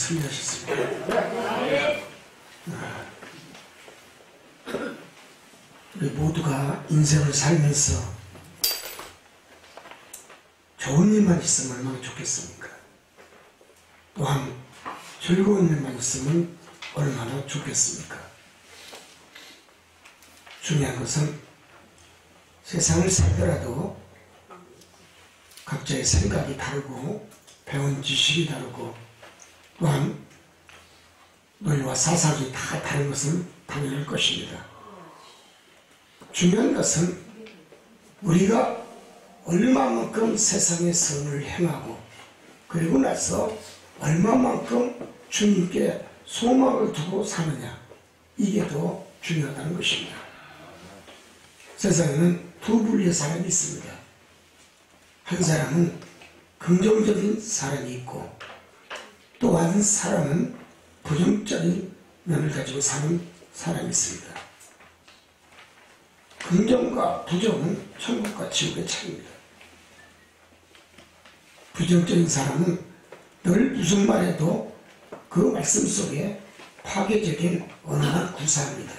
승리하셨습니다. 우리 모두가 인생을 살면서 좋은 일만 있으면 얼마나 좋겠습니까? 또한 즐거운 일만 있으면 얼마나 좋겠습니까? 중요한 것은 세상을 살더라도 각자의 생각이 다르고 배운 지식이 다르고 또한 논리와 사상이 다 다른 것은 당연할 것입니다. 중요한 것은 우리가 얼마만큼 세상의 선을 행하고 그리고 나서 얼마만큼 주님께 소망을 두고 사느냐, 이게 더 중요하다는 것입니다. 세상에는 두 분류의 사람이 있습니다. 한 사람은 긍정적인 사람이 있고 또 한 사람은 부정적인 면을 가지고 사는 사람이 있습니다. 긍정과 부정은 천국과 지옥의 차이입니다. 부정적인 사람은 늘 무슨 말해도 그 말씀 속에 파괴적인 언어를 구사합니다.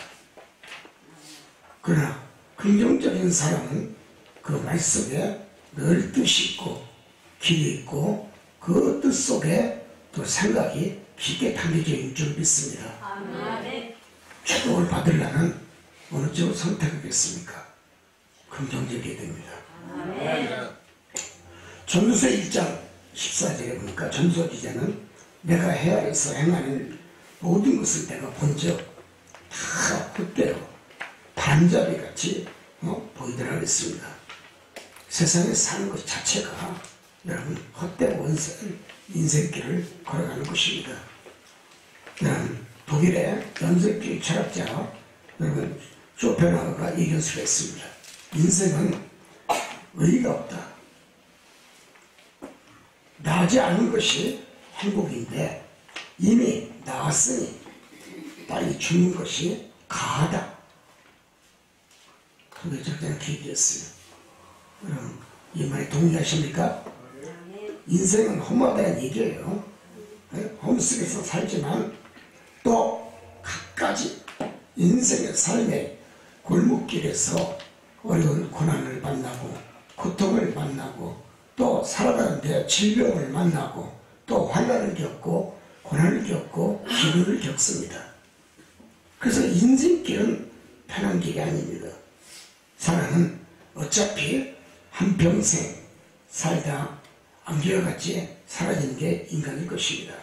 그러나 긍정적인 사람은 그 말 속에 늘 뜻이 있고 길이 있고 그 뜻 속에 또 생각이 깊게 담겨져 있는 줄 믿습니다. 축복을 받으려면 어느 쪽을 선택하겠습니까? 긍정적이어야 됩니다. 전도서 1장 14절에 보니까 전도지자는 내가 헤아려서 행하는 모든 것을 내가 본 적 다 헛되어 바람잡이같이 보이더라 그랬습니다. 세상에 사는 것 자체가 여러분 헛되고 원센 인생길을 걸어가는 것입니다. 여러분 독일의 연쇄주의 철학자 여러분 쇼펜하우어가 얘기할 했습니다. 인생은 의의가 없다. 나지 않은 것이 행복인데 이미 나왔으니 빨리 죽는 것이 가하다. 그게 적절한 얘기였어요. 여러분 이 말에 동의하십니까? 인생은 험하다는 얘기예요. 험속에서 살지만 또 갖가지 인생의 삶의 골목길에서 어려운 고난을 만나고 고통을 만나고 또 살아가는데 질병을 만나고 또 환난을 겪고 고난을 겪고 기근을 겪습니다. 그래서 인생길은 편한 길이 아닙니다. 사람은 어차피 한평생 살다 안개와같이 사라지는 게 인간일 것입니다.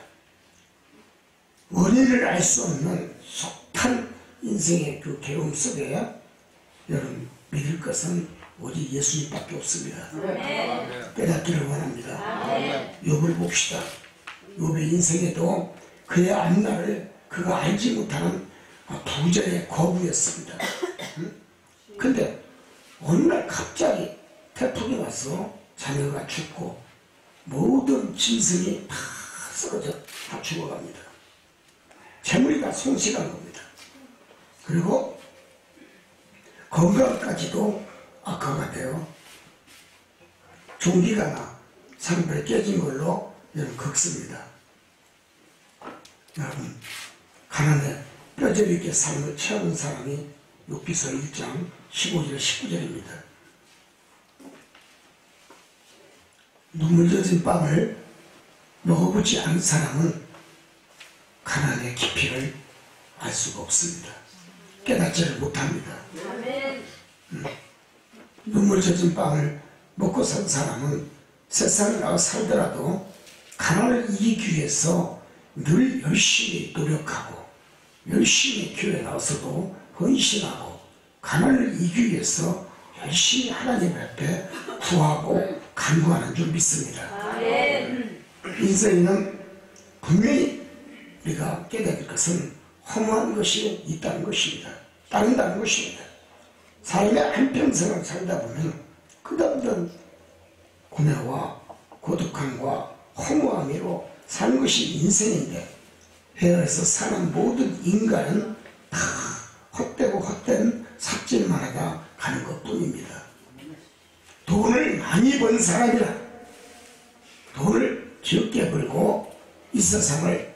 원인을 알 수 없는 속한 인생의 그 괴로움 속에 여러분 믿을 것은 오직 예수님밖에 없습니다. 깨닫기를 원합니다. 욥을 봅시다. 욥의 인생에도 그의 앞날을 그가 알지 못하는 부자의 거부였습니다. 근데 어느 날 갑자기 태풍이 와서 자녀가 죽고 모든 짐승이 다 쓰러져 다 죽어갑니다. 재물이 다 손실한 겁니다. 그리고 건강까지도 악화가 되어 종기가 나 산불에 깨진 걸로 여러분 긁습니다. 여러분 가난에 뼈저리게 삶을 채우는 사람이 욥기서 1장 15절 19절입니다. 눈물 젖은 빵을 먹어보지 않은 사람은 가난의 깊이를 알 수가 없습니다. 깨닫지를 못합니다. 눈물 젖은 빵을 먹고 산 사람은 세상에 나와 살더라도 가난을 이기기 위해서 늘 열심히 노력하고 열심히 교회에 나와서도 헌신하고 가난을 이기기 위해서 열심히 하나님 앞에 구하고 간구하는 줄 믿습니다. 인생에는 분명히 우리가 깨달을 것은 허무한 것이 있다는 것입니다. 따른다는 것입니다. 삶의 한평생을 살다 보면 끝없는 고뇌와 고독함과 허무함으로 사는 것이 인생인데 회화에서 사는 모든 인간은 다 헛되고 헛된 삽질만 하다 가는 것뿐입니다. 돈을 많이 번 사람이라 돈을 적게 벌고 이 세상을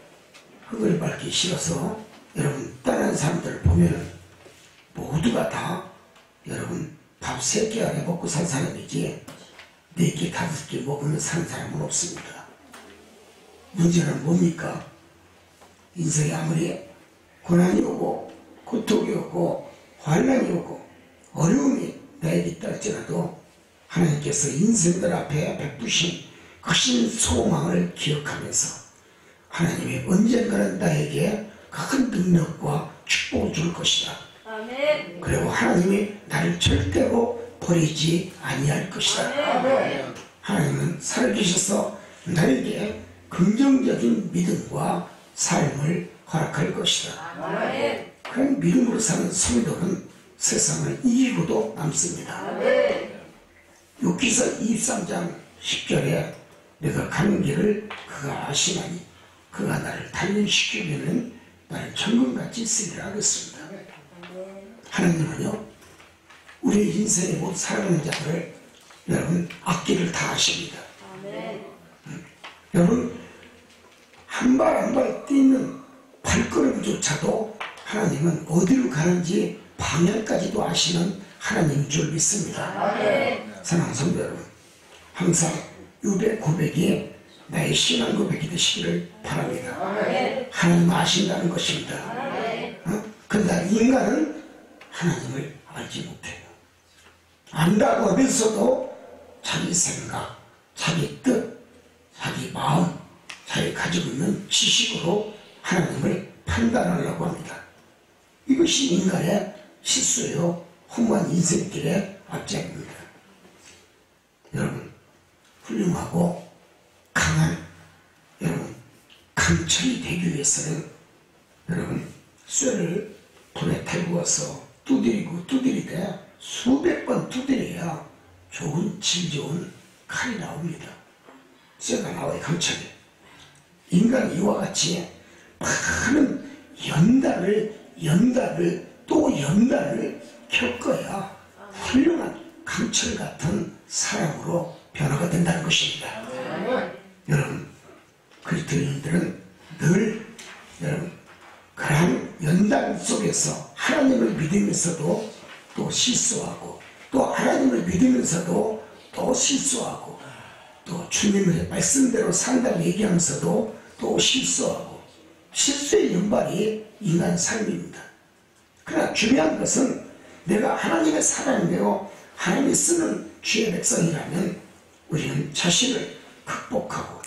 흙을 밟기 싫어서 여러분 떠난 사람들을 보면 모두가 다 여러분 밥 3끼 안에 먹고 산 사람이지 4끼 5끼 먹으면 사는 사람은 없습니다. 문제는 뭡니까? 인생이 아무리 고난이 오고 고통이 오고 환난이 오고 어려움이 나에게 있다 할지라도 하나님께서 인생들 앞에 베푸신 크신 소망을 기억하면서 하나님이 언젠가는 나에게 큰 능력과 축복을 줄 것이다. 아멘. 그리고 하나님이 나를 절대로 버리지 아니할 것이다. 아멘. 하나님은 살아계셔서 나에게 긍정적인 믿음과 삶을 허락할 것이다. 아멘. 그런 믿음으로 사는 성도는 세상을 이기고도 남습니다. 아멘. 욥기서 23장 10절에 내가 가는 길을 그가 아시나니 그가 나를 단련시키면은 나를 천금같이 쓰리라 하겠습니다. 하나님은요 우리 인생의 모든 살아가는 자들을 여러분 앞길을 다 아십니다. 아멘. 여러분 한 발 한 발 뛰는 발걸음조차도 하나님은 어디로 가는지 방향까지도 아시는 하나님인 줄 믿습니다. 아멘. 사랑하는 성도 여러분, 항상 욥의 고백이 나의 신앙 고백이 되시기를 바랍니다. 아멘. 하나님 아신다는 것입니다. 아멘. 그러나 인간은 하나님을 알지 못해요. 안다고 하면서도 자기 생각, 자기 뜻, 자기 마음, 자기 가지고 있는 지식으로 하나님을 판단하려고 합니다. 이것이 인간의 실수예요. 험한 인생길의 악장입니다. 여러분 훌륭하고 강한 여러분 강철이 되기 위해서는 여러분 쇠를 불에 달구어서 두드리고 두드리되 수백 번 두드려야 좋은 질 좋은 칼이 나옵니다. 쇠가 나와야 강철이. 인간은 이와 같이 많은 연달을 또 연달을 겪어야 훌륭한 강철 같은 사람으로 변화가 된다는 것입니다. 여러분 그리스도인들은 늘 여러분 그러한 연단 속에서 하나님을 믿으면서도 또 실수하고 또 하나님을 믿으면서도 또 실수하고 또 주님의 말씀대로 산다고 얘기하면서도 또 실수하고 실수의 연발이 인간 삶입니다. 그러나 중요한 것은 내가 하나님의 사람이며 하나님이 쓰는 주의 백성이라면 우리는 자신을 극복하고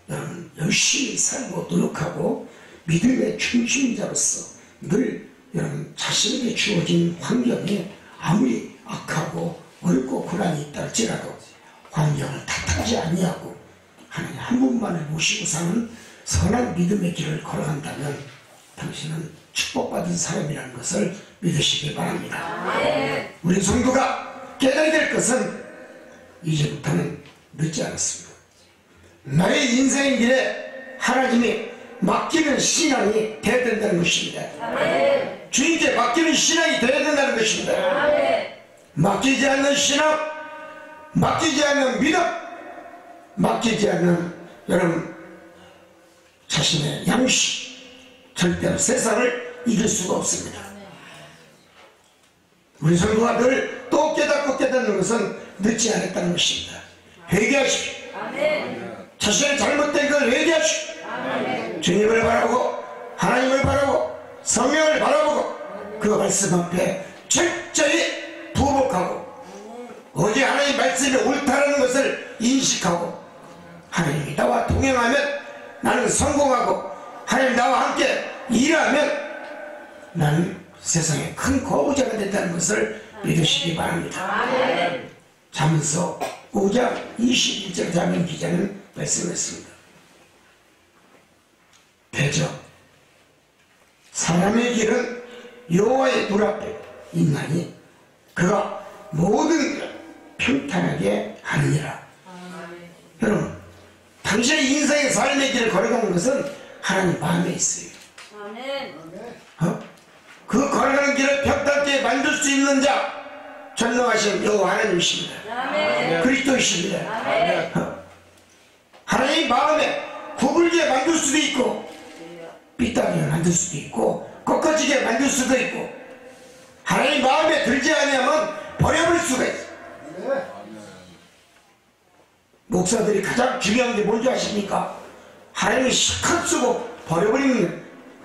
여러분 열심히 살고 노력하고 믿음의 중심인 자로서 늘 여러분 자신에게 주어진 환경이 아무리 악하고 어렵고 고난이 있다 할지라도 환경을 탓하지 아니하고 하나님 한 분만을 모시고 사는 선한 믿음의 길을 걸어간다면 당신은 축복받은 사람이라는 것을 믿으시기 바랍니다. 우리 성도가 깨달아야 될 것은 이제부터는 늦지 않았습니다. 나의 인생의 길에 하나님이 맡기는 신앙이 되어야 된다는 것입니다. 주님께 맡기는 신앙이 되어야 된다는 것입니다. 맡기지 않는 신앙, 맡기지 않는 믿음, 맡기지 않는 여러분 자신의 양식, 절대로 세상을 이길 수가 없습니다. 우리 성도가 늘 또 깨닫고 깨닫는 것은 늦지 않았다는 것입니다. 회개하십시오. 자신의 잘못된 걸 회개하십시오. 주님을 바라보고 하나님을 바라보고 성령을 바라보고 그 말씀 앞에 철저히 부복하고 오직 하나님 말씀이 옳다는 것을 인식하고 하나님이 나와 동행하면 나는 성공하고 하나님 나와 함께 일하면 나는 세상에 큰 거부자가 된다는 것을 믿으시기 바랍니다. 잠언서 5장 21절 잠언 기자는 말씀했습니다. 대저 사람의 길은 여호와의 눈앞에 있나니 그가 모든 일을 평탄하게 하느니라. 여러분 당신의 인생의 삶의 길을 걸어가는 것은 하나님 마음에 있어요. 그 걸어가는 길을 평탄하게 만들 수 있는 자 전능하신 여호와 하나님이십니다. 그리스도이십니다. 하나님 마음에 구불게 만들 수도 있고 삐딱하게 만들 수도 있고 꺾어지게 만들 수도 있고 하나님 마음에 들지 않으면 버려버릴 수가 있어요. 목사들이 가장 중요한 게 뭔지 아십니까? 하나님을 실컷 쓰고 버려버리는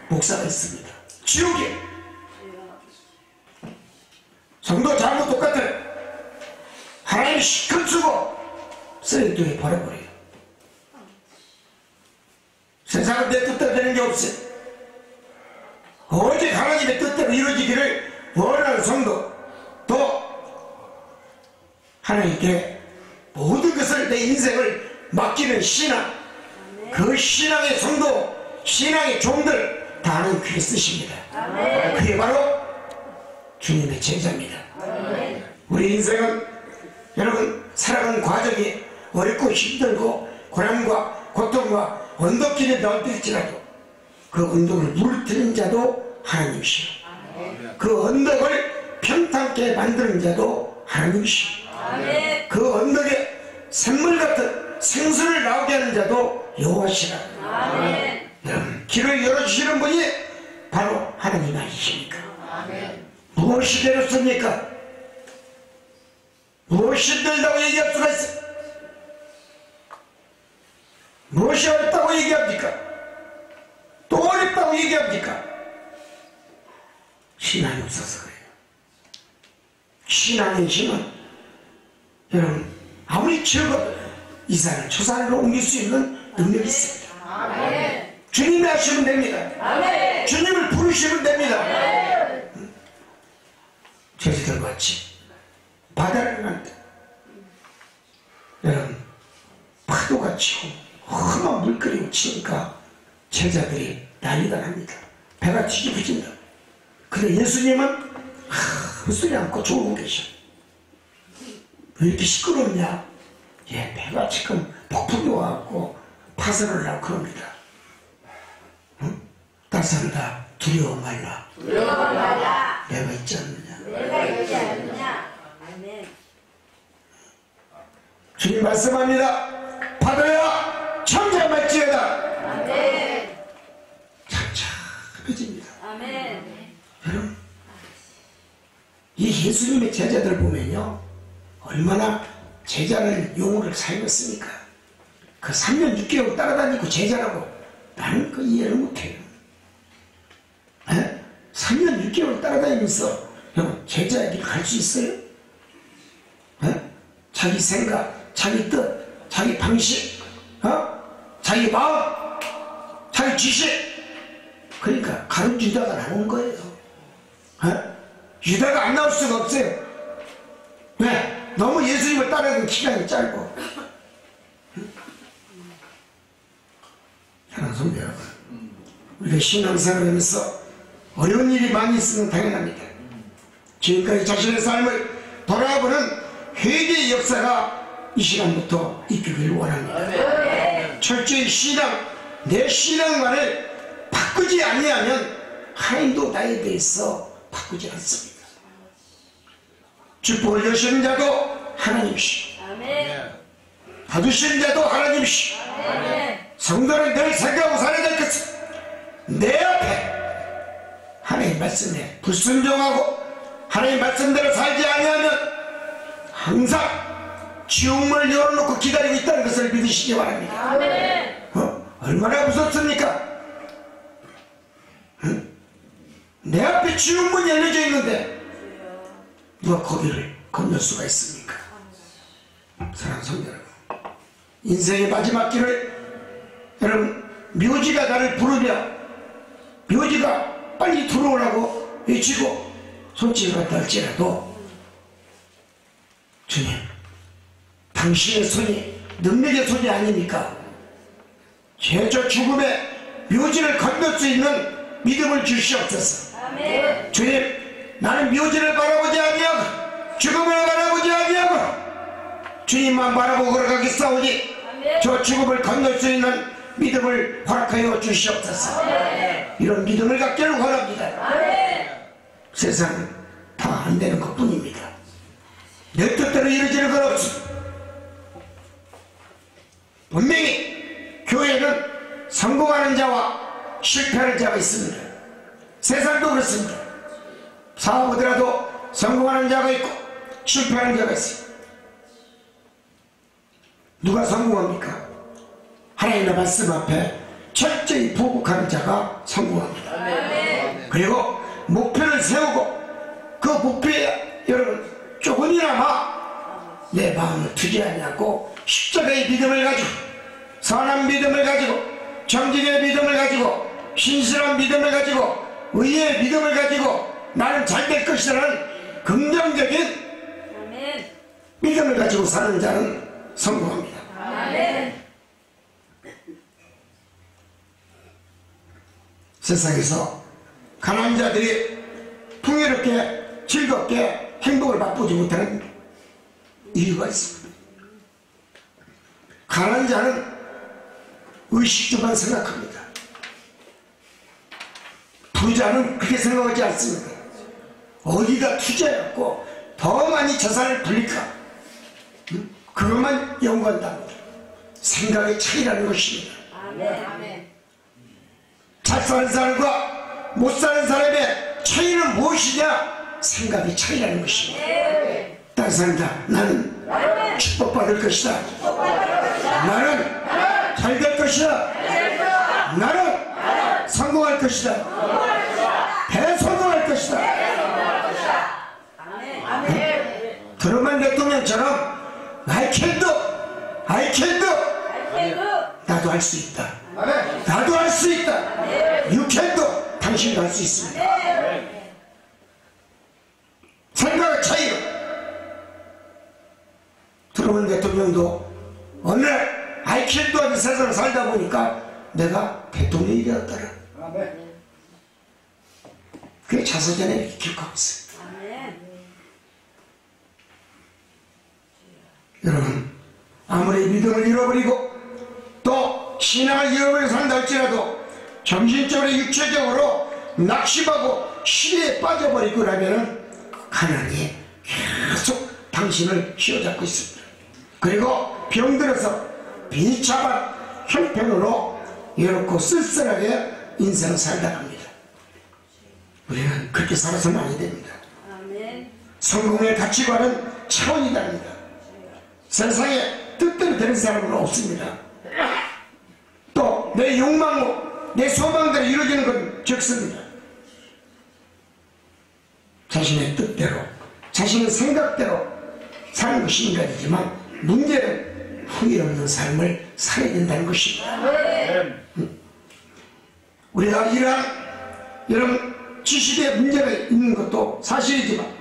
목사가 있습니다. 지옥에 성도 잘못 똑같아요. 하나님을 실컷 쓰고 쓰레기통에 버려버려요. 세상은 내 뜻대로 되는 게 없어요. 오직 하나님의 뜻대로 이루어지기를 원하는 성도, 또 하나님께 모든 것을 내 인생을 맡기는 신앙, 그 신앙의 성도, 신앙의 종들 다 하나님께 쓰십니다. 그게 바로 주님의 제자입니다. 우리 인생은 여러분 살아가는 과정이 어렵고 힘들고 고난과 고통과 언덕길에 나올지라도 그 언덕을 물들인 자도 하나님이시오. 그 언덕을 평탄케 만드는 자도 하나님이시오. 그 언덕에 샘물 같은 생수를 나오게 하는 자도 여호와시라. 여러분 길을 열어주시는 분이 바로 하나님 아니십니까? 무엇이 되었습니까? 무엇이 힘들다고 얘기할 수가 있어? 무엇이 어렵다고 얘기합니까? 또 어렵다고 얘기합니까? 신앙이 없어서 그래요. 신앙의 힘은 여러분 아무리 즐거워도 이 산을 저 산으로 옮길 수 있는 능력이 있습니다. 주님이 하시면 됩니다. 주님을 부르시면 됩니다. 제자들 같이 바다를 만다 여러분 파도가 치고 험한 물결이 치니까 제자들이 난리가 납니다. 배가 뒤집어진다. 근데 예수님은 헛소리 않고 조르고 계셔. 왜 이렇게 시끄럽냐? 예, 배가 지금 폭풍이 와갖고 파산을 하고 그럽니다. 응? 따스하다 두려워 말라. 내가 있지 않느냐. 주님 말씀합니다. 파도야 잠잠할지어다. 잠잠해집니다. 여러분 이 예수님의 제자들 보면요 얼마나 제자를 용어를 사용했습니까? 그 3년 6개월 따라다니고 제자라고 나는 그 이해를 못해요. 3년 6개월 따라다니면서 여러분 제자의 길 갈 수 있어요? 자기 생각, 자기 뜻, 자기 방식, 자기 마음, 자기 지식. 그러니까 가룟 유다가 나오는 거예요. 유다가 안 나올 수가 없어요. 왜? 너무 예수님을 따르는 기간이 짧고. 사랑하는 성도 여러분, 우리가 신앙생활을 하면서 어려운 일이 많이 있으면 당연합니다. 지금까지 자신의 삶을 돌아보는 회개의 역사가 이 시간부터 있기를 원합니다. 철저히 신앙, 내 신앙만을 바꾸지 아니하면 하나님도 나에 대해서 바꾸지 않습니다. 축복을 여시는 자도 하나님이시오. 받으시는 자도 하나님이시오. 성도는 늘 생각하고 살아야 될 것은 내 앞에 하나님 말씀에 불순종하고 하나님 말씀대로 살지 아니하면 항상 지옥문을 열어놓고 기다리고 있다는 것을 믿으시기 바랍니다. 얼마나 무섭습니까? 내 앞에 지옥문이 열려져 있는데 누가 거기를 건널 수가 있습니까? 사랑하는 성도 여러분, 인생의 마지막 길을 여러분 묘지가 나를 부르며 묘지가 빨리 들어오라고 외치고 손짓을 갖다 할지라도 주님 당신의 손이 능력의 손이 아닙니까? 죄저 죽음의 묘지를 건널 수 있는 믿음을 주시옵소서. 주님 나는 묘지를 바라보지 아니하고 죽음을 바라보지 아니하고 주님만 바라보고 걸어가겠사오니 저 죽음을 건널 수 있는 믿음을 허락하여 주시옵소서. 이런 믿음을 갖기를 원합니다. 세상은 다 안되는 것 뿐입니다. 내 뜻대로 이루어지는 건 없습니다. 분명히 교회는 성공하는 자와 실패하는 자가 있습니다. 세상도 그렇습니다. 사업하더라도 성공하는 자가 있고 실패하는 자가 있습니다. 누가 성공합니까? 하나님의 말씀 앞에 철저히 보복하는 자가 성공합니다. 그리고 목표를 세우고 그 목표에 여러분 조금이나마 내 마음을 투지하지 않고 십자가의 믿음을 가지고 선한 믿음을 가지고 정직의 믿음을 가지고 신실한 믿음을 가지고 의의 믿음을 가지고 나는 잘 될 것이라는 긍정적인 믿음을 가지고 사는 자는 성공합니다. 세상에서 가난한 자들이 풍요롭게 즐겁게 행복을 맛보지 못하는 이유가 있습니다. 가난한 자는 의식주만 생각합니다. 부자는 그렇게 생각하지 않습니다. 어디다 투자해갖고 더 많이 자산을 불릴까, 그것만 연구한답니다. 생각의 차이라는 것입니다. 잘 사는 사람과 못 사는 사람의 차이는 무엇이냐? 생각의 차이라는 것입니다. 다른 사람다, 나는 축복받을 것이다. 나는 잘 될 것이다. 나는 성공할 것이다. 대성공할 것이다. 트루먼 대통령처럼 I can do 나도 할 수 있다. 나도 할 수 있다. You can do 당신도 할 수 있습니다. 생각의 차이로 트루먼 대통령도 어느 날 I can do 하는 세상을 살다 보니까 내가 대통령이 되었더라. 그게 자서전에 이렇게 기록하고 있어요. 여러분, 아무리 믿음을 잃어버리고 또 신앙을 잃어버리고 산다 할지라도 정신적으로 육체적으로 낙심하고 시대에 빠져버리고 나면은 가난이 계속 당신을 휘어잡고 있습니다. 그리고 병들어서 비참한 형편으로 외롭고 쓸쓸하게 인생을 살다 갑니다. 우리는 그렇게 살아서는 아니 됩니다. 성공의 가치관은 차원이 다릅니다. 세상에 뜻대로 되는 사람은 없습니다. 또 내 욕망으로 내 소망대로 이루어지는 건 적습니다. 자신의 뜻대로 자신의 생각대로 사는 것이 인간이지만 문제는 후회 없는 삶을 살아야 된다는 것입니다. 우리가 이런 지식에 문제가 있는 것도 사실이지만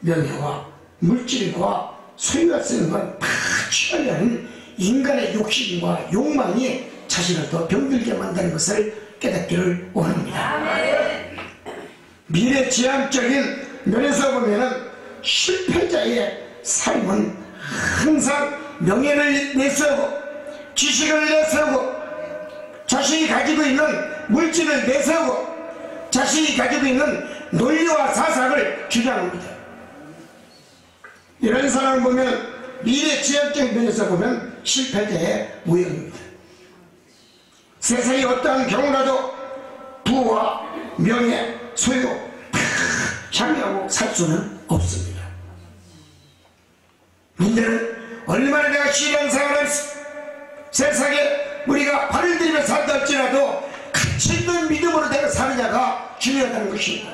명예와 물질과 소유가 쓰는 건 다 취하려 하는 인간의 욕심과 욕망이 자신을 더 병들게 만드는 것을 깨닫기를 원합니다. 미래지향적인 면에서 보면 실패자의 삶은 항상 명예를 내세우고 지식을 내세우고 자신이 가지고 있는 물질을 내세우고 자신이 가지고 있는 논리와 사상을 주장합니다. 이런 사람을 보면 미래지향적인 면에서 보면 실패자의 모형입니다. 세상에 어떠한 경우라도 부와 명예, 소유 다 향유하고 살 수는 없습니다. 문제는 얼마나 내가 신앙 생활을 세상에 우리가 발을 들이며 산다 할지라도 가치 있는 믿음으로 내가 사느냐가 중요하다는 것입니다.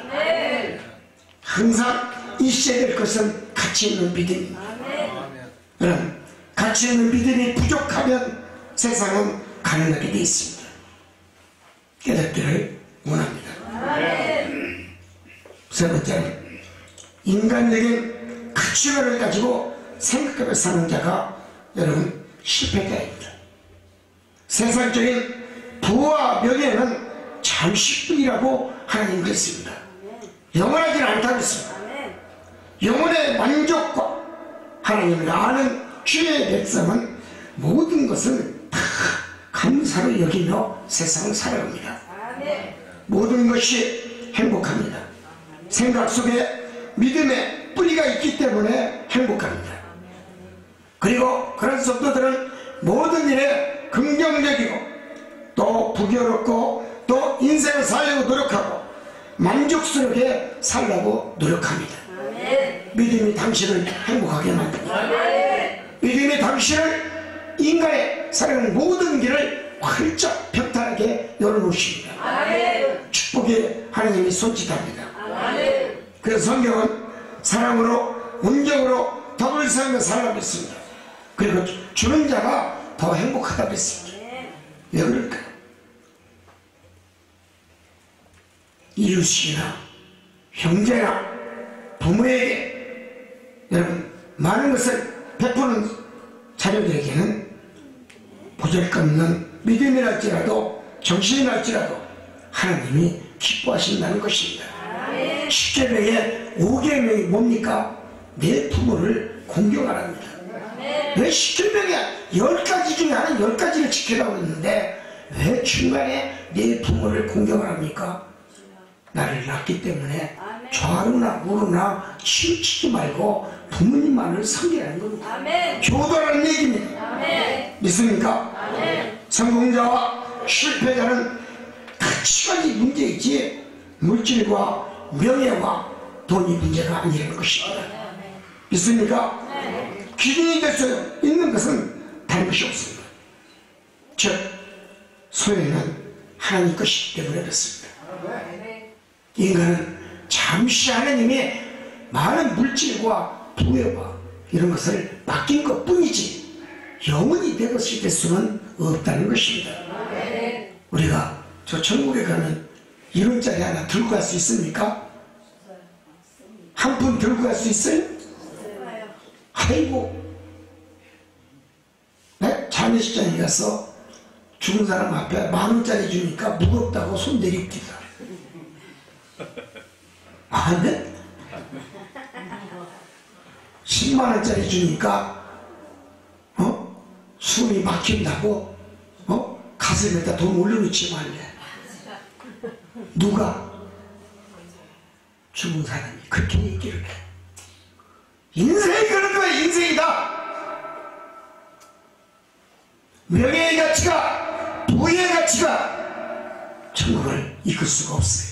항상 있어야 될 것은 가치 있는 믿음입니다. 그럼 가치 있는 믿음이 부족하면 세상은 가난하게 되어 있습니다. 깨닫기를 원합니다. 세 번째는 인간적인 가치관을 가지고 생각하며 사는 자가 여러분 실패자입니다. 세상적인 부와 명예는 잠시뿐이라고 하나님 그랬습니다. 영원하지는 않다고 했습니다. 영혼의 만족과 하나님을 아는 주의 백성은 모든 것을 다 감사로 여기며 세상을 살아갑니다. 모든 것이 행복합니다. 생각 속에 믿음의 뿌리가 있기 때문에 행복합니다. 그리고 그런 성도들은 모든 일에 긍정적이고 또 부교롭고 또 인생을 살려고 노력하고 만족스럽게 살려고 노력합니다. 믿음이 당신을 행복하게 만듭니다. 믿음이 당신을 인간의 살아가는 모든 길을 활짝 평탄하게 열어놓으십니다. 축복의 하나님이 손짓합니다. 그래서 성경은 사랑으로 온정으로 더불어 살며 살라고 했습니다. 그리고 주는 자가 더 행복하다고 했습니다. 왜 그럴까요? 이웃이나 형제나 부모에게 여러분 많은 것을 베푸는 자녀들에게는 보잘것없는 믿음이랄지라도 정신이랄지라도 하나님이 기뻐하신다는 것입니다. 10계명의 5계명이 뭡니까? 내 부모를 공경하랍니다. 왜 10계명에 10가지 중에 하나 10가지를 지키라고 했는데 왜 중간에 내 부모를 공경하랍니까? 나를 낳기 때문에 좌우나 우르나 치우치지 말고 부모님만을 섬기라는 겁니다. 교도라는 얘기입니다. 믿습니까? 성공자와 실패자는 가치관이 문제이지 물질과 명예와 돈이 문제가 아니라는 것입니다. 믿습니까? 기준이 됐어요. 있는 것은 다른 것이 없습니다. 즉 소유는 하나님 것이기 때문에 그렇습니다. 인간은 잠시 하나님의 많은 물질과 부여와 이런 것을 맡긴 것 뿐이지 영원히 내 것이 될 수는 없다는 것입니다. 우리가 저 천국에 가면 1원짜리 하나 들고 갈 수 있습니까? 한 푼 들고 갈 수 있어요? 아이고, 네? 장례식장에 가서 죽은 사람 앞에 10,000원짜리 주니까 무겁다고 손 내립니다. 아, 네? 10만원짜리 주니까 숨이 막힌다고 가슴에다 돈 올려놓지 말래. 누가? 죽은 사람이 그렇게 얘기를 해. 인생이 그런 거야. 인생이다. 명예의 가치가 부의 가치가 천국을 이끌 수가 없어요.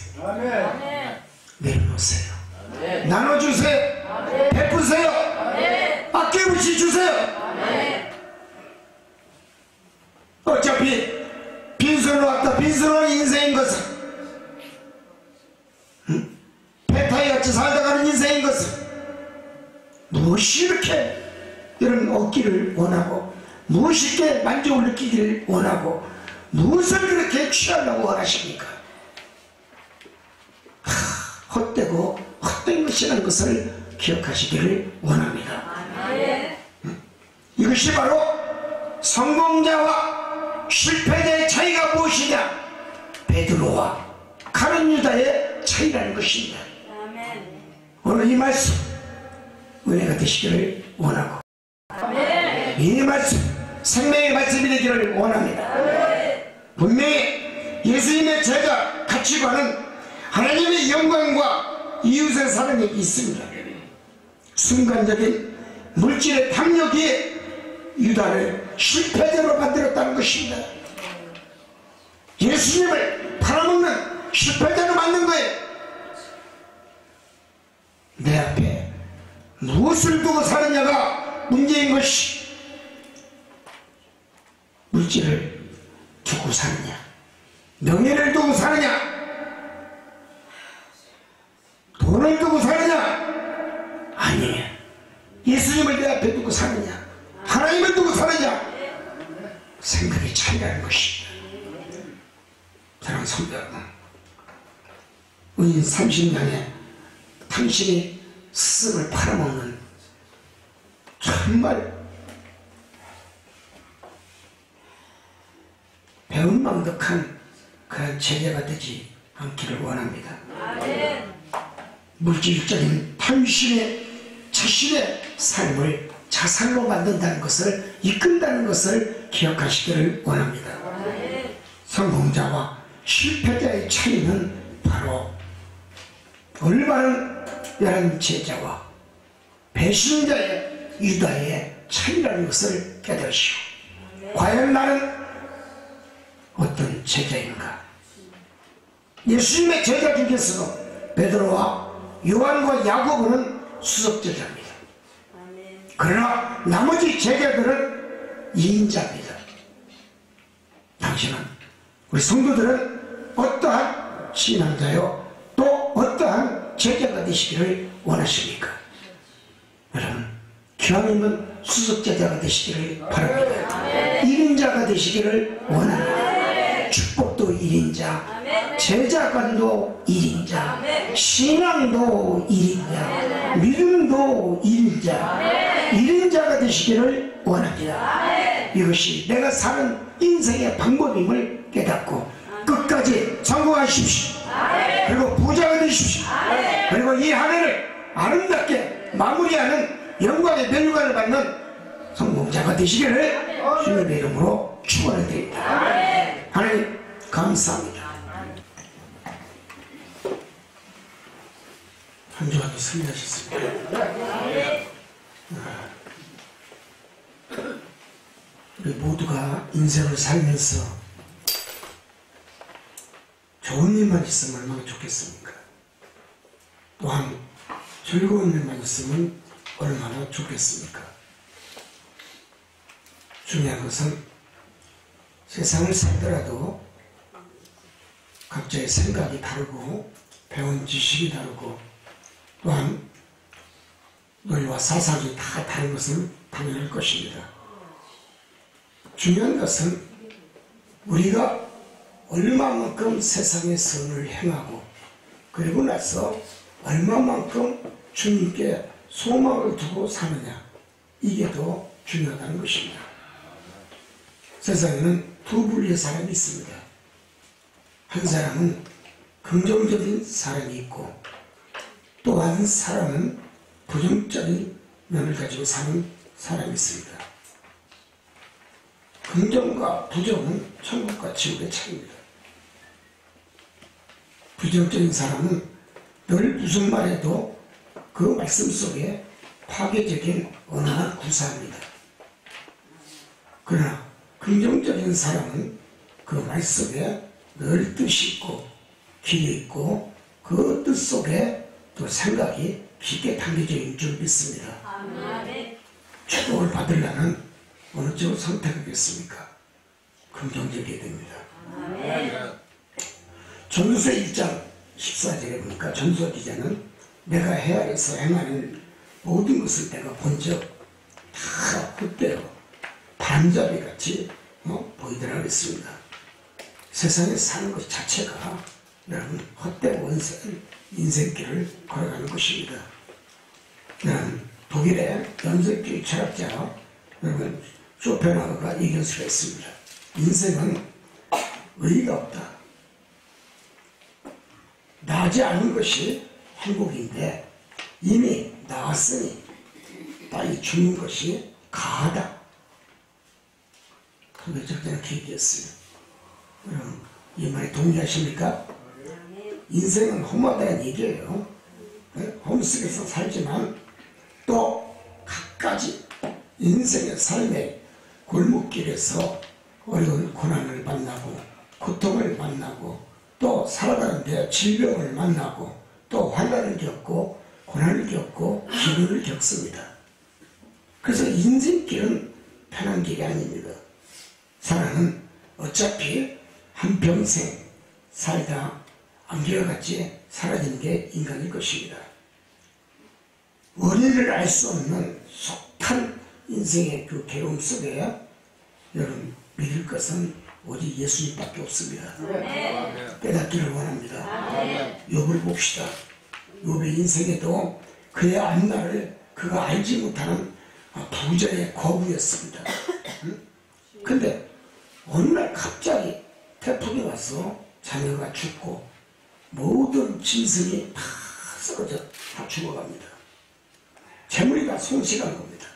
내려놓으세요. 나눠주세요. 베푸세요. 아낌없이 주세요. 어차피 빈손으로 왔다 빈손으로 오는 인생인 것은 배타이같이 살다가는 인생인 것은 무엇이 이렇게 이런 얻기를 원하고 무엇이 이렇게 만족을 느끼기를 원하고 무엇을 그렇게 취하려고 원하십니까? 헛되고 헛된 것이라는 것을 기억하시기를 원합니다. 이것이 바로 성공자와 실패자의 차이가 무엇이냐? 베드로와 가룟 유다의 차이라는 것입니다. 오늘 이 말씀 은혜가 되시기를 원하고 이 말씀 생명의 말씀이 되기를 원합니다. 분명히 예수님의 제자 가치관은 하나님의 영광과 이웃의 사랑이 있습니다. 순간적인 물질의 탐욕이 유다를 실패자로 만들었다는 것입니다. 예수님을 팔아먹는 실패자로 만든 거예요. 내 앞에 무엇을 두고 사느냐가 문제인 것이 물질을 두고 사느냐 명예를 두고 사느냐 돈을 두고 사느냐 아니에요. 예수님을 내 앞에 두고 사느냐 하나님을 두고 사느냐 생각의 차이라는 것입니다. 사랑하는 성도 여러분, 은인 30년에 당신이 스승을 팔아먹는 정말 배은망덕한 그런 제자가 되지 않기를 원합니다. 물질적인 탐심의 자신의 삶을 자살로 만든다는 것을 이끈다는 것을 기억하시기를 원합니다. 성공자와 실패자의 차이는 바로 올바른 제자와 배신자의 유다의 차이라는 것을 깨달으시오. 과연 나는 어떤 제자인가? 예수님의 제자 중에서 베드로와 요한과 야고보는 수석 제자입니다. 그러나 나머지 제자들은 2인자입니다. 당신은 우리 성도들은 어떠한 신앙자요 또 어떠한 제자가 되시기를 원하십니까? 여러분 기왕이면 수석 제자가 되시기를 바랍니다. 1인자가 되시기를 원합니다. 축복도 1인자, 제자관도 1인자, 신앙도 1인자, 믿음도 1인자, 1인자가 되시기를 원합니다. 이것이 내가 사는 인생의 방법임을 깨닫고 끝까지 성공하십시오. 그리고 부자가 되십시오. 그리고 이 한 해를 아름답게 마무리하는 영광의 면류관을 받는 성공자가 되시기를 주님의 이름으로 축원을 드립니다. 하나님 감사합니다. 한 주간도 승리하셨습니다. 우리 모두가 인생을 살면서 좋은 일만 있으면 얼마나 좋겠습니까? 또한 즐거운 일만 있으면 얼마나 좋겠습니까? 중요한 것은 세상을 살더라도 각자의 생각이 다르고 배운 지식이 다르고 또한 논리와 사상이 다 다른 것은 당연할 것입니다. 중요한 것은 우리가 얼마만큼 세상의 선을 행하고 그리고 나서 얼마만큼 주님께 소망을 두고 사느냐, 이게 더 중요하다는 것입니다. 세상에는 두 분류의 사람이 있습니다. 한 사람은 긍정적인 사람이 있고 또 한 사람은 부정적인 면을 가지고 사는 사람이 있습니다. 긍정과 부정은 천국과 지옥의 차이입니다. 부정적인 사람은 늘 무슨 말해도 그 말씀 속에 파괴적인 언어를 구사합니다. 그러나 긍정적인 사람은 그 말 속에 늘 뜻이 있고 길이 있고 그 뜻 속에 또 생각이 깊게 담겨져 있는 줄 믿습니다. 축복을 받으려면 어느 쪽을 선택하겠습니까? 긍정적이어야 됩니다. 전도서 1장 14절에 보니까 전도서 기자는 내가 헤아려서 행하는 모든 것을 내가 본 적 다 헛되어 바람잡이같이 보이더라 그랬습니다. 세상에 사는 것 자체가 여러분 헛된 원생 인생길을 걸어가는 것입니다. 독일의 연쇄주의 철학자 여러분 쇼펜하우어가 얘기할 수가 있습니다. 인생은 의의가 없다. 나지 않은 것이 행복인데 이미 나았으니 빨리 죽는 것이 가하다. 그렇게 얘기했어요. 여러분 이 말에 동의하십니까? 인생은 험하다는 얘기예요. 홈속에서 살지만 또 갖가지 인생의 삶의 골목길에서 어려운 고난을 만나고 고통을 만나고 또 살아가는데 질병을 만나고 또 환난을 겪고 고난을 겪고 기근을 겪습니다. 그래서 인생길은 편한 길이 아닙니다. 사람은 어차피 한평생 살다 안개와같이 사라지는 게 인간일 것입니다. 원인을 알 수 없는 숱한 인생의 그 괴로움 속에 여러분 믿을 것은 오직 예수님밖에 없습니다. 깨닫기를 원합니다. 욥을 봅시다. 욥의 인생에도 그의 앞날을 그가 알지 못하는 부자의 거부였습니다. 근데 어느 날 갑자기 태풍이 와서 자녀가 죽고 모든 짐승이 다 쓰러져 다 죽어갑니다. 재물이 다 손실한 겁니다.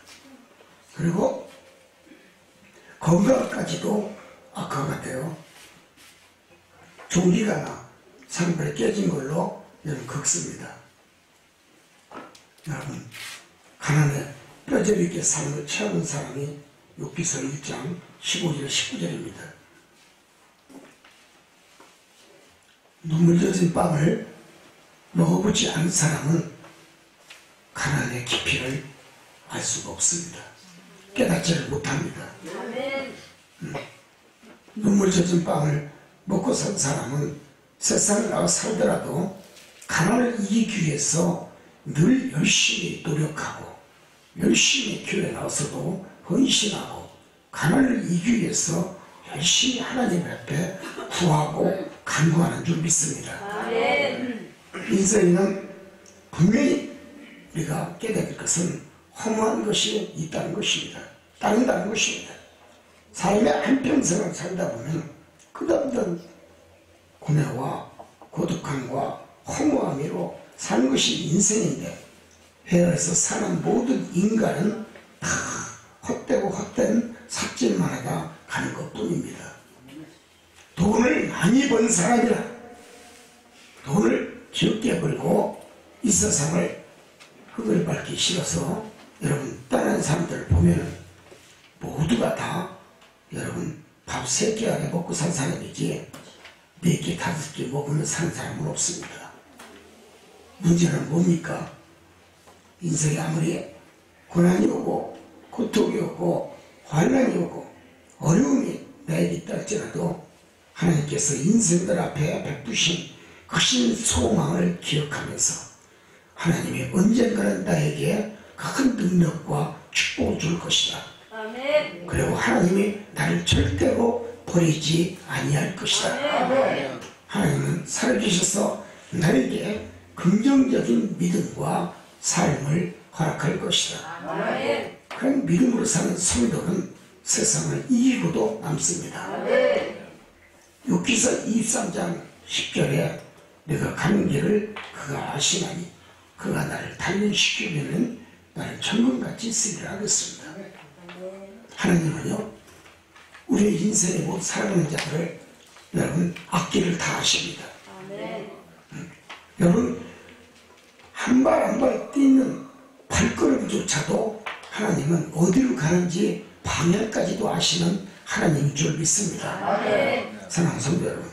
그리고 건강까지도 악화가 돼요. 종기가 나 상벌이 깨진 걸로 여러분 긁습니다. 여러분 가난에 뼈저리게 사는 걸 채우는 사람이 욥기서 1장 15절 19절입니다. 눈물 젖은 빵을 먹어보지 않은 사람은 가난의 깊이를 알 수가 없습니다. 깨닫지를 못합니다. 아멘. 눈물 젖은 빵을 먹고 산 사람은 세상에 나와 살더라도 가난을 이기기 위해서 늘 열심히 노력하고 열심히 교회 나와서도 헌신하고 가난을 이기기 위해서 열심히 하나님 앞에 구하고 간구하는 줄 믿습니다. 아멘. 인생에는 분명히 우리가 깨달을 것은 허무한 것이 있다는 것입니다. 따른다는 것입니다. 삶의 한평생을 살다 보면 끝없는 고뇌와 고독함과 허무함으로 사는 것이 인생인데, 회화에서 사는 모든 인간은 다 헛되고 헛된 삽질만 하다 가는 것 뿐입니다. 돈을 많이 번 사람이라 돈을 적게 벌고 이 세상을 흙을 밟기 싫어서 여러분 다른 사람들을 보면 모두가 다 여러분 밥 3끼 안에 먹고 산 사람이지 4끼 5끼 먹으면 사는 사람은 없습니다. 문제는 뭡니까? 인생이 아무리 고난이 오고 고통이 오고 환난이 오고 어려움이 나에게 있다 할지라도 하나님께서 인생들 앞에 베푸신 크신 소망을 기억하면서 하나님이 언젠가는 나에게 큰 능력과 축복을 줄 것이다. 아멘. 그리고 하나님이 나를 절대로 버리지 아니할 것이다. 아멘. 하나님은 살아계셔서 나에게 긍정적인 믿음과 삶을 허락할 것이다. 아멘. 그런 믿음으로 사는 성도는 세상을 이기고도 남습니다. 아멘. 욥기서 23장 10절에 내가 가는 길을 그가 아시나니 그가 나를 단련시키면은 나를 천금같이 쓰리라 하겠습니다. 하나님은요 우리의 인생에 못 살아가는 자들을 여러분 앞길을 다 아십니다. 아멘. 여러분 한 발 한 발 뛰는 발걸음조차도 하나님은 어디로 가는지 방향까지도 아시는 하나님인 줄 믿습니다. 아멘. 사랑하는 성도 여러분,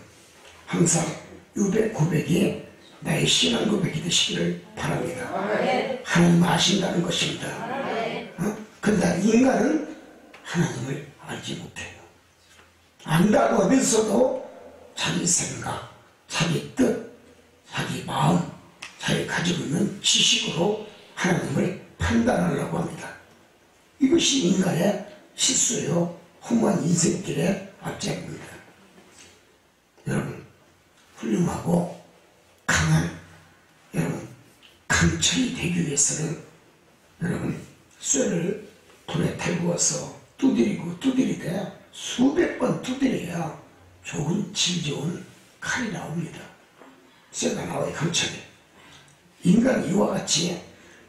항상 욥의 고백이 나의 신앙 고백이 되시기를 바랍니다. 아멘. 하나님 아신다는 것입니다. 아멘. 그런데 인간은 하나님을 알지 못해요. 안다고 하면서도 자기 생각, 자기 뜻, 자기 마음, 자기 가지고 있는 지식으로 하나님을 판단하려고 합니다. 이것이 인간의 실수요 허무한 인생길의 앞장입니다. 여러분 훌륭하고 강한 여러분 강철이 되기 위해서는 여러분 쇠를 불에 달구어서 두드리되 수백 번 두드려야 좋은 질 좋은 칼이 나옵니다. 쇠가 나와야 강철이. 인간 이와 같이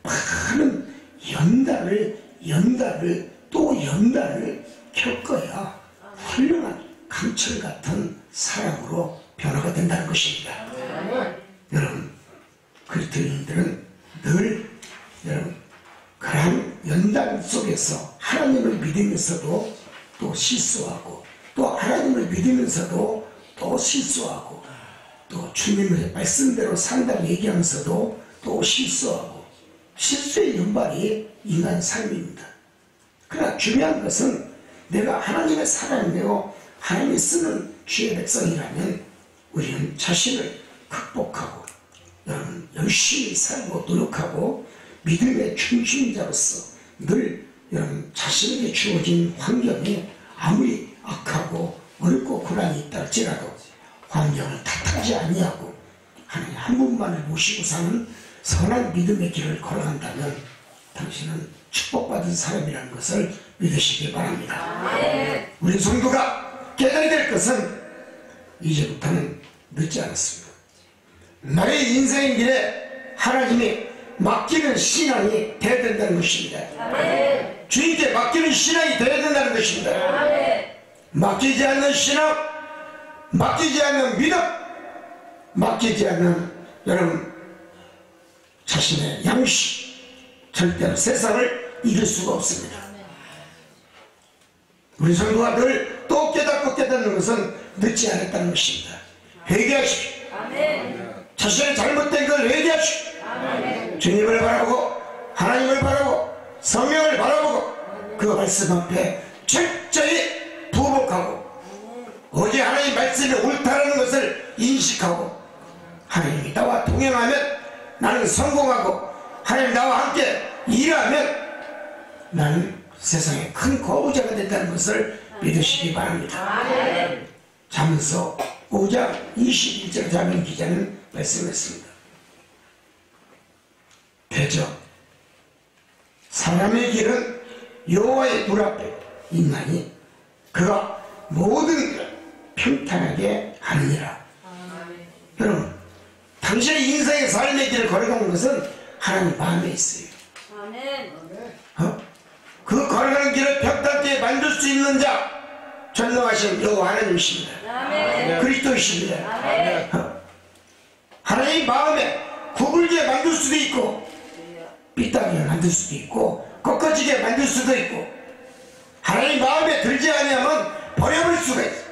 많은 연달을 또 연달을 겪어야 훌륭한 강철 같은 사람으로 변화가 된다는 것입니다. 여러분 그리스도인들은 늘 여러분 그러한 연단 속에서 하나님을 믿으면서도 또 실수하고 또 하나님을 믿으면서도 또 실수하고 또 주님의 말씀대로 산다고 얘기하면서도 또 실수하고 실수의 연발이 인간 삶입니다. 그러나 중요한 것은 내가 하나님의 사람이며 하나님이 쓰는 주의 백성이라면 우리는 자신을 극복하고 여러분 열심히 살고 노력하고 믿음의 중심자로서 늘 여러분 자신에게 주어진 환경이 아무리 악하고 어렵고 고난이 있다 할지라도 환경을 탓하지 아니하고 하나님 한 분만을 모시고 사는 선한 믿음의 길을 걸어간다면 당신은 축복받은 사람이라는 것을 믿으시기 바랍니다. 우리 성도가 깨달아야 될 것은 이제부터는 늦지 않았습니다. 나의 인생의 길에 하나님이 맡기는 신앙이 되어야 된다는 것입니다. 주님께 맡기는 신앙이 되어야 된다는 것입니다. 맡기지 않는 신앙, 맡기지 않는 믿음, 맡기지 않는 여러분 자신의 양식, 절대로 세상을 이길 수가 없습니다. 우리 성도가 늘 또 깨닫고 깨닫는 것은 늦지 않았다는 것입니다. 회개하십시오. 자신의 잘못된 걸 회개하시고 주님을 바라보고 하나님을 바라보고 성령을 바라보고 그 말씀 앞에 철저히 부복하고 오직 하나님 말씀이 옳다는 것을 인식하고 하나님이 나와 동행하면 나는 성공하고 하나님 나와 함께 일하면 나는 세상에 큰 거부자가 된다는 것을 믿으시기 바랍니다. 잠언서 5장 21절 잠언 기자는 말씀했습니다. 대저 사람의 길은 여호와의 눈앞에 있나니 그가 모든 일을 평탄하게 하느니라. 여러분, 당신의 인생의 삶의 길을 걸어가는 것은 하나님 마음에 있어요. 그 걸어가는 길을 평탄하게 만들 수 있는 자 전능하신 여호와 하나님이십니다. 그리스도이십니다. 하나님 마음에 구불게 만들 수도 있고 삐딱하게 만들 수도 있고 꺾어지게 만들 수도 있고 하나님 마음에 들지 아니하면 버려버릴 수가 있어요.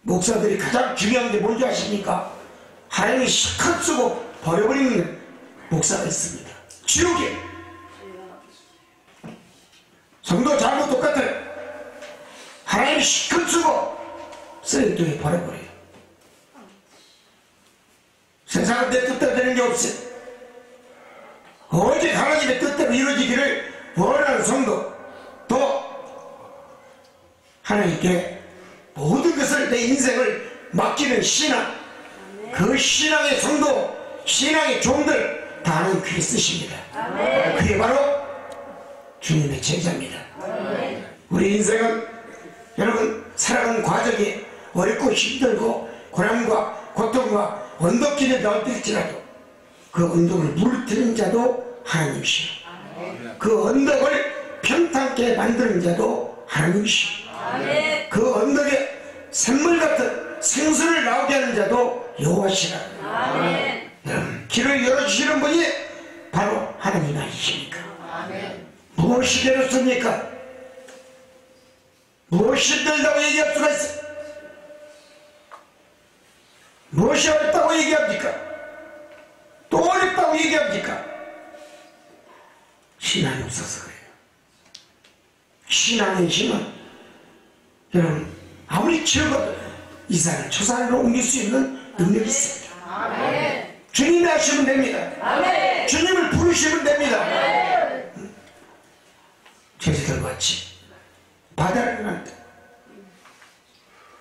목사들이 가장 중요한 게 뭔지 아십니까? 하나님이 실컷 쓰고 버려버리는 목사가 있습니다. 지옥에 성도 잘못 똑같아요. 하나님이 실컷 쓰고 쓰레기통에 버려버려요. 세상은 내 뜻대로 되는 게 없어요. 오직 하나님의 뜻대로 이루어지기를 원하는 성도, 또 하나님께 모든 것을 내 인생을 맡기는 신앙, 그 신앙의 성도, 신앙의 종들 다 하나님 그게 쓰십니다. 그게 바로 주님의 제자입니다. 우리 인생은 여러분 살아가는 과정이 어렵고 힘들고 고난과 고통과 언덕길에 나올지라도 그 언덕을 물들인 자도 하나님이시오. 그 언덕을 평탄케 만드는 자도 하나님이시오. 그 언덕에 샘물 같은 생수를 나오게 하는 자도 여호와시라. 여러분, 길을 열어주시는 분이 바로 하나님 아니십니까? 무엇이 되었습니까? 무엇이 힘들다고 얘기할 수가 있어? 무엇이 어렵다고 얘기합니까? 또 어렵다고 얘기합니까? 신앙이 없어서 그래요. 신앙의 힘은 여러분 아무리 지어도 이 산을 저 산으로 옮길 수 있는 능력이 있습니다. 주님이 하시면 됩니다. 주님을 부르시면 됩니다. 제자들 같이 바다를 만다.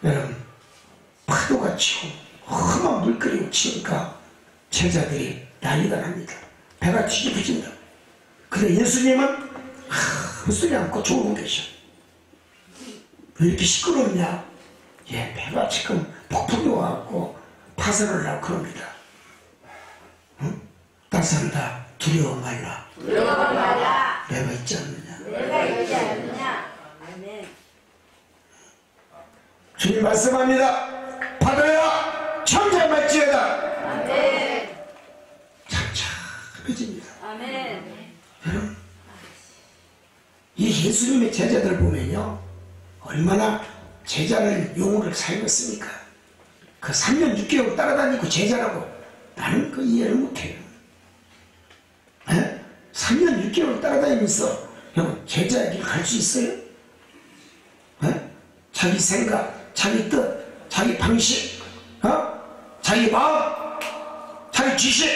여러분 파도가 치고 험한 물결이 치니까 제자들이 난리가 납니다. 배가 뒤집어진다. 근데 예수님은 헛소리 않고 조금 계셔. 왜 이렇게 시끄럽냐? 예, 배가 지금 폭풍이 와갖고 파산을 하고 그럽니다. 응? 따스한다. 두려워 말라. 내가 있지 않느냐. 주님 말씀합니다. 파도야 천천할지어다. 참참해집니다. 여러분, 이 예수님의 제자들 보면요, 얼마나 제자를 용어를 사용했습니까? 그 3년 6개월 따라다니고 제자라고 나는 그 이해를 못해요. 3년 6개월 따라다니면서 여러분 제자의 길 갈 수 있어요? 자기 생각, 자기 뜻, 자기 방식, 자기 마음, 자기 지식,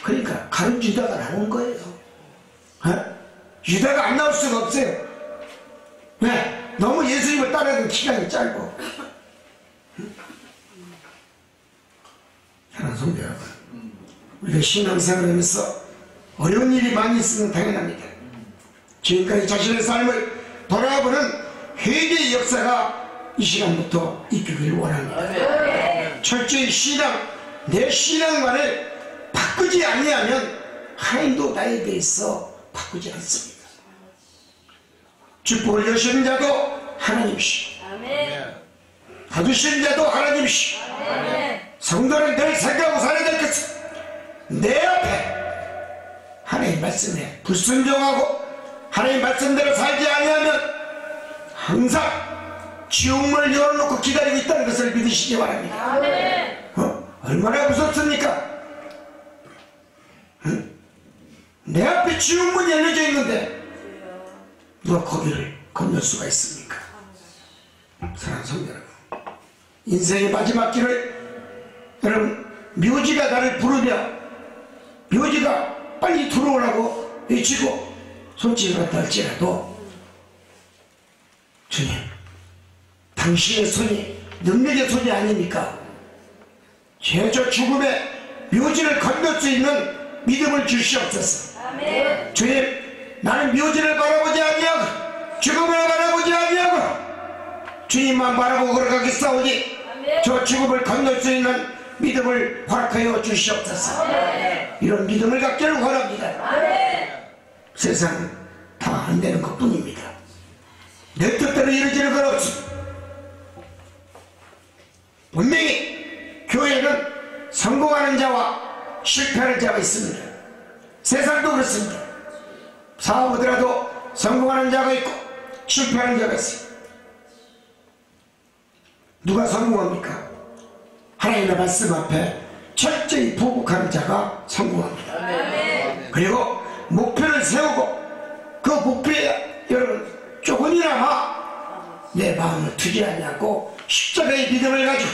그러니까 가는 유다가 나온 거예요. 유다가 안 나올 수가 없어요. 왜? 너무 예수님을 따르는 기간이 짧고. 사랑하는 성도 여러분, 우리가 신앙생활을 하면서 어려운 일이 많이 있으면 당연합니다. 지금까지 자신의 삶을 돌아보는 회개의 역사가 이 시간부터 있기를 원합니다. 철저히 내 신앙관을 바꾸지 아니하면 하나님도 나에 대해서 바꾸지 않습니다. 축복을 여시는 자도 하나님이시오. 거두시는 자도 하나님이시오. 성도는 늘 생각하고 살아야 될 것은 내 앞에 하나님 말씀에 불순종하고 하나님 말씀대로 살지 아니하면 항상 지옥문을 열어놓고 기다리고 있다는 것을 믿으시기 바랍니다. 아멘. 얼마나 무섭습니까? 응? 내 앞에 지옥문이 열려져 있는데 누가 거기를 건널 수가 있습니까? 사랑하는 성도 여러분, 인생의 마지막 길을 여러분 묘지가 나를 부르며 묘지가 빨리 들어오라고 외치고 손짓을 한다 할지라도 주님, 당신의 손이 능력의 손이 아닙니까? 죄저 죽음의 묘지를 건널 수 있는 믿음을 주시옵소서. 아멘. 주님, 나는 묘지를 바라보지 아니하고 죽음을 바라보지 아니하고 주님만 바라보고 걸어가겠사오니 저 죽음을 건널 수 있는 믿음을 허락하여 주시옵소서. 이런 믿음을 갖기를 원합니다. 세상은 다 안 되는 것 뿐입니다. 내 뜻대로 이루어지는 건 없습니다. 분명히 교회는 성공하는 자와 실패하는 자가 있습니다. 세상도 그렇습니다. 사업하더라도 성공하는 자가 있고 실패하는 자가 있습니다. 누가 성공합니까? 하나님의 말씀 앞에 철저히 부복하는 자가 성공합니다. 그리고 목표를 세우고 그 목표에 여러분 조금이나마 내 마음을 투기하냐고 십자가의 믿음을 가지고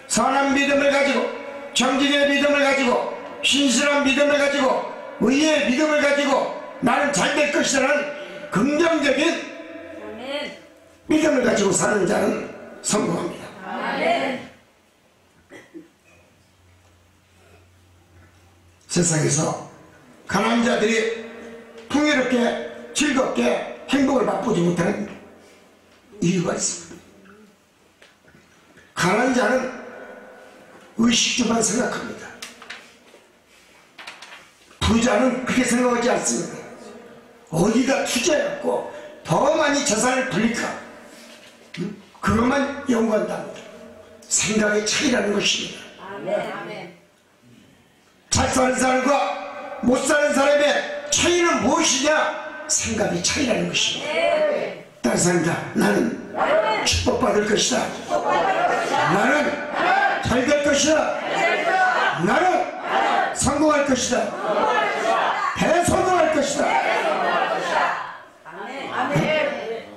선한 믿음을 가지고 정직의 믿음을 가지고 신실한 믿음을 가지고 의의 믿음을 가지고 나는 잘 될 것이라는 긍정적인 믿음을 가지고 사는 자는 성공합니다. 세상에서 가난한 자들이 풍요롭게 즐겁게 행복을 맛보지 못하는 이유가 있습니다. 가난한 자는 의식주만 생각합니다. 부자는 그렇게 생각하지 않습니다. 어디다 투자해갖고 더 많이 재산을 불릴까, 그것만 연구한답니다. 생각의 차이라는 것입니다. 잘 사는 사람과 못 사는 사람의 차이는 무엇이냐? 생각의 차이라는 것입니다. 다른 사람다, 나는 축복받을 것이다. 나는 잘 될 것이다. 나는 성공할 것이다. 대성공할 것이다.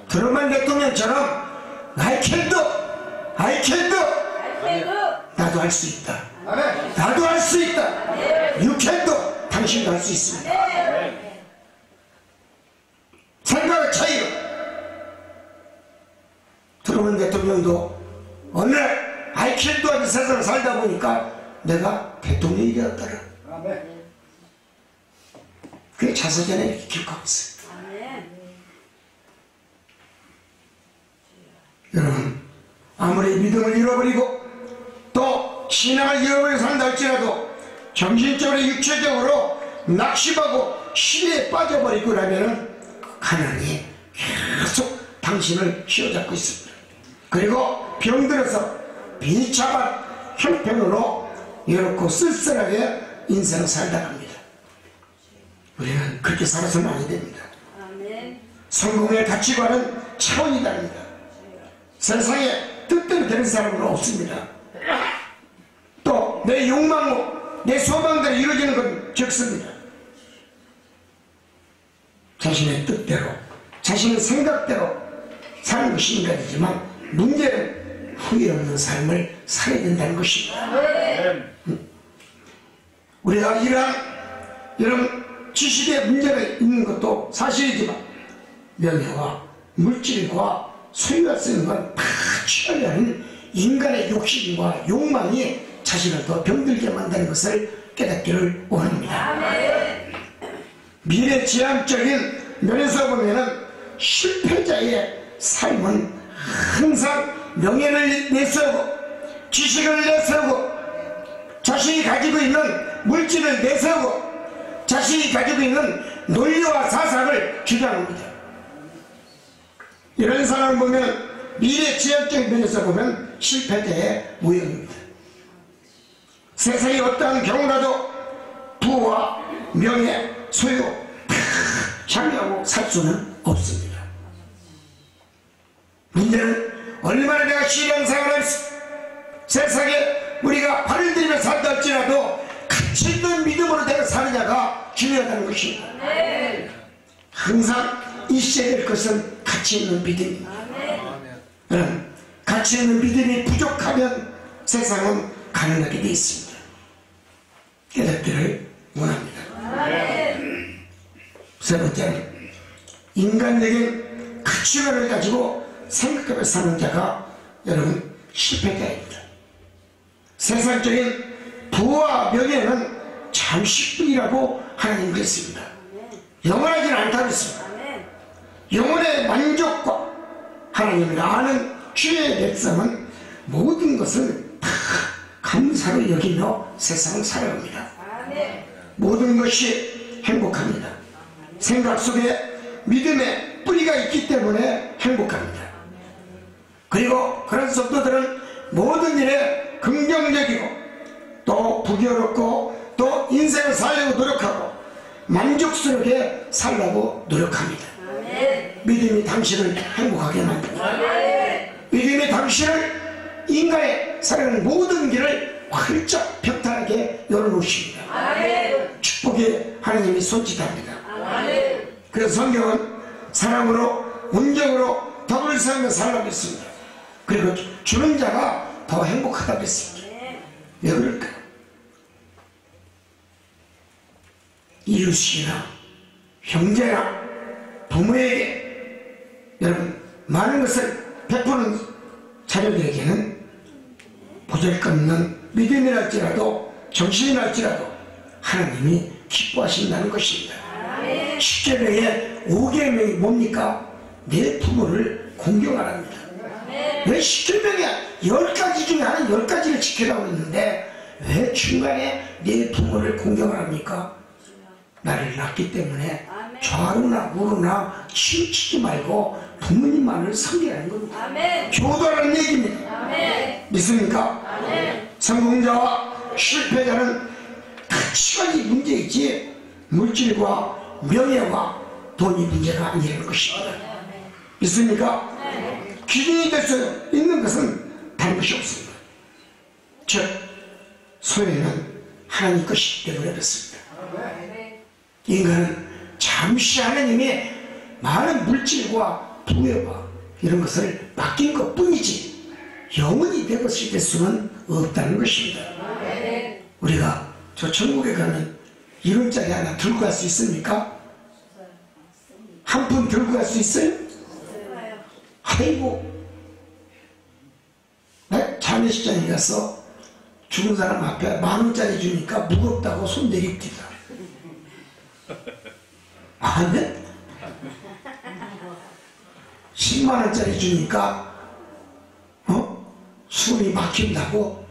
트루먼 대통령처럼 I can do 나도 할 수 있다. 나도 할 수 있다. You can do 당신도 할 수 있습니다. 생각의 차이로 트루먼 대통령도 어느 날 I can do 하는 세상을 살다 보니까 내가 대통령이 되었더라. 그게 자서전에 이렇게 기록하고 있어요. 여러분, 아무리 믿음을 잃어버리고 또 신앙을 잃어버리고 산다 할지라도 정신적으로 육체적으로 낙심하고 시대에 빠져버리고 나면은 하나님이 계속 당신을 휘어잡고 있습니다. 그리고 병들어서 비참한 형편으로 이렇고 쓸쓸하게 인생을 살다 갑니다. 우리는 그렇게 살아서는 안 됩니다. 성공의 가치관은 차원이 다릅니다. 세상에 뜻대로 되는 사람은 없습니다. 또 내 욕망, 내 소망대로 이루어지는 건 적습니다. 자신의 뜻대로, 자신의 생각대로 사는 것이 인간이지만 문제는 후회 없는 삶을 살아야 된다는 것입니다. 우리가 이런 지식에 문제가 있는 것도 사실이지만 명예와 물질과 소유가 쓰는 건 다 취하려 하는 인간의 욕심과 욕망이 자신을 더 병들게 만드는 것을 깨닫기를 원합니다. 미래지향적인 면에서 보면은 실패자의 삶은 항상 명예를 내세우고 지식을 내세우고 자신이 가지고 있는 물질을 내세우고 자신이 가지고 있는 논리와 사상을 주장합니다. 이런 사람을 보면 미래지향적인 면에서 보면 실패자의 모형입니다. 세상에 어떠한 경우라도 부와 명예, 소유 다 향유하고 살 수는 없습니다. 문제는 신앙생활을 하면서 세상에 우리가 발을 들이며 산다 할지라도 가치 있는 믿음으로 내가 사느냐가 중요하다는 것입니다. 항상 있어야 될 것은 가치 있는 믿음입니다. 여러분, 가치 있는 믿음이 부족하면 세상은 가난하게 되어 있습니다. 깨닫기를 원합니다. 세 번째는 인간적인 가치관을 가지고 생각하며 사는 자가 여러분 실패자입니다. 세상적인 부와 명예는 잠시뿐이라고 하나님 그랬습니다. 영원하지는 않다고 했습니다. 영혼의 만족과 하나님을 아는 주의 백성은 모든 것을 다 감사로 여기며 세상을 살아갑니다. 모든 것이 행복합니다. 생각 속에 믿음의 뿌리가 있기 때문에 행복합니다. 그리고 그런 성도들은 모든 일에 긍정적이고 또 부교롭고 또 인생을 살려고 노력하고 만족스럽게 살려고 노력합니다. 믿음이 당신을 행복하게 만듭니다. 믿음이 당신을 인간의 살아가는 모든 길을 활짝 평탄하게 열어놓으십니다. 축복의 하나님이 손짓합니다. 그래서 성경은 사랑으로 온정으로 덕을 쌓으며 살라고 했습니다. 그리고 주는 자가 더 행복하다고 했습니다. 왜 그럴까요? 이웃이나 형제나 부모에게 여러분 많은 것을 베푸는 자녀들에게는 보잘것없는 믿음이랄지라도 정신이랄지라도 하나님이 기뻐하신다는 것입니다. 10계명의 5계명이 뭡니까? 내 부모를 공경하랍니다. 왜 10계명에 10가지 중에 한 10가지를 지키라고 했는데 왜 중간에 내 부모를 공경하랍니까? 나를 낳기 때문에 좌우나 우로나 치우치지 말고 부모님만을 섬기라는 겁니다. 교도라는 얘기입니다. 믿습니까? 성공자와 실패자는 가치관이 문제이지 물질과 명예와 돈이 문제가 아니라는 것입니다. 믿습니까? 기준이 될 수 있는 것은 다른 것이 없습니다. 즉 소유는 하나님 것이기 때문에 그렇습니다. 인간은 잠시 하나님의 많은 물질과 부여와 이런 것을 맡긴 것 뿐이지 영원히 내 것이 될 수는 없다는 것입니다. 우리가 저 천국에 가면 1원짜리 하나 들고 갈 수 있습니까? 한 푼 들고 갈 수 있어요? 아이고, 내 장례식장에 가서 죽은 사람 앞에 10,000원짜리 주니까 무겁다고 손 내립니다. 아멘? 10만원짜리 주니까 숨이 막힌다고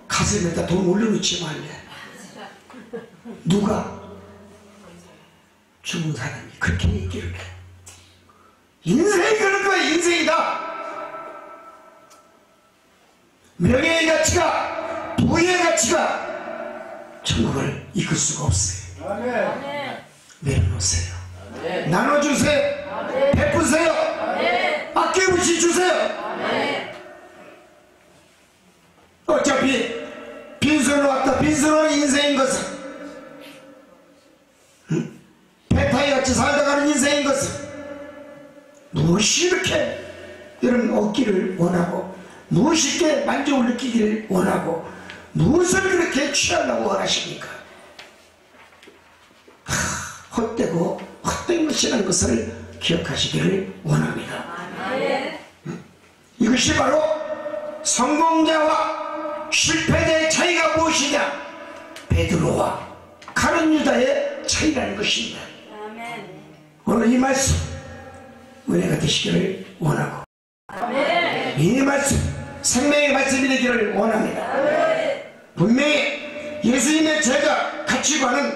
가슴에다 돈 올려놓지 말래. 누가? 죽은 사람이 그렇게 얘기를 해. 인생이 그런 거야. 인생이다. 명예의 가치가 부의 가치가 천국을 이끌 수가 없어요. 내려놓으세요. 나눠주세요. 베푸세요. 아낌없이 주세요. 어차피 빈손으로 왔다 빈손으로 온 인생인 것은 배타이같이 살다 가는 인생인 것은 무엇이 이렇게 이런 얻기를 원하고 무엇이 이렇게 만족을 느끼기를 원하고 무엇을 그렇게 취하려고 원하십니까? 헛되고 헛된 것이라는 것을 기억하시기를 원합니다. 이것이 바로 성공자와 실패자의 차이가 무엇이냐? 베드로와 가룟 유다의 차이라는 것입니다. 오늘 이 말씀 은혜가 되시기를 원하고 이 말씀 생명의 말씀이 되기를 원합니다. 분명히 예수님의 제자 가치관은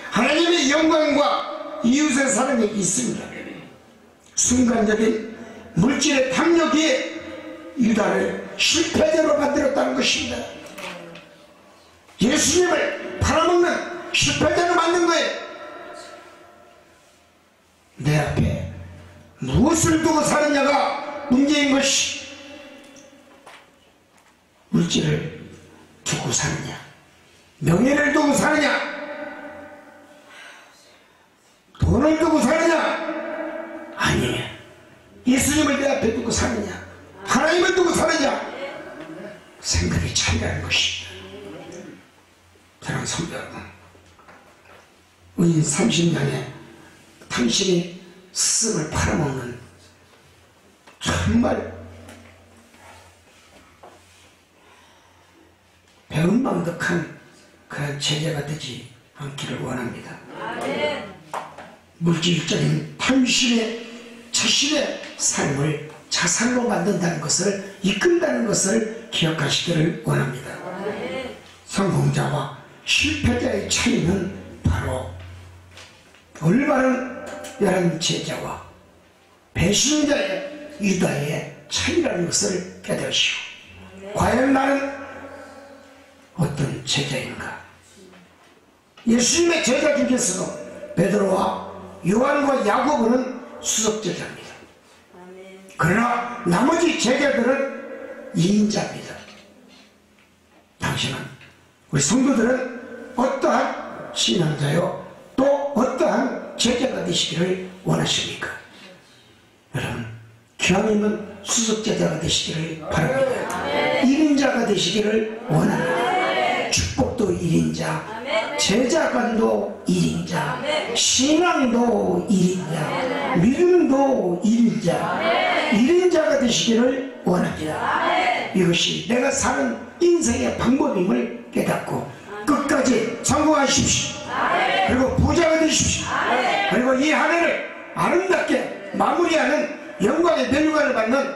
하나님의 영광과 이웃의 사랑이 있습니다. 순간적인 물질의 탐욕이 유다를 실패자로 만들었다는 것입니다. 예수님을 팔아먹는 실패자로 만든 거예요. 내 앞에 무엇을 두고 사느냐가 문제인 것이 물질을 두고 사느냐, 명예를 두고 사느냐, 돈을 두고 사느냐, 아니면 예수님을 내 앞에 두고 사느냐, 하나님을 두고 사느냐, 생각이 차이라는 것입니다. 사랑하는 성도 여러분, 은인 30년에 당신이 스승을 팔아먹는 정말 배은망덕한 그런 제자가 되지 않기를 원합니다. 물질적인 탐심에 자신의 삶을 자살로 만든다는 것을, 이끈다는 것을 기억하시기를 원합니다. 성공자와 실패자의 차이는 바로 올바른 열한 제자와 배신자의 유다의 차이라는 것을 깨달으시오. 과연 나는 어떤 제자인가? 예수님의 제자 중에서는 베드로와 요한과 야고보는 수석 제자입니다. 그러나 나머지 제자들은 2인자입니다. 당신은, 우리 성도들은 어떠한 신앙자요 또 어떠한 제자가 되시기를 원하십니까? 여러분, 기왕이면 수석 제자가 되시기를 바랍니다. 1인자가 되시기를 원합니다. 축복도 1인자, 제자관도 1인자, 신앙도 1인자, 믿음도 1인자, 1인자가 되시기를 원합니다. 이것이 내가 사는 인생의 방법임을 깨닫고 끝까지 성공하십시오. 그리고 부자가 되십시오. 그리고 이 한 해를 아름답게 마무리하는 영광의 멸류관을 받는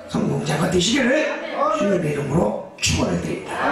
성공자가 되시기를 주님의 이름으로 축원을 드립니다.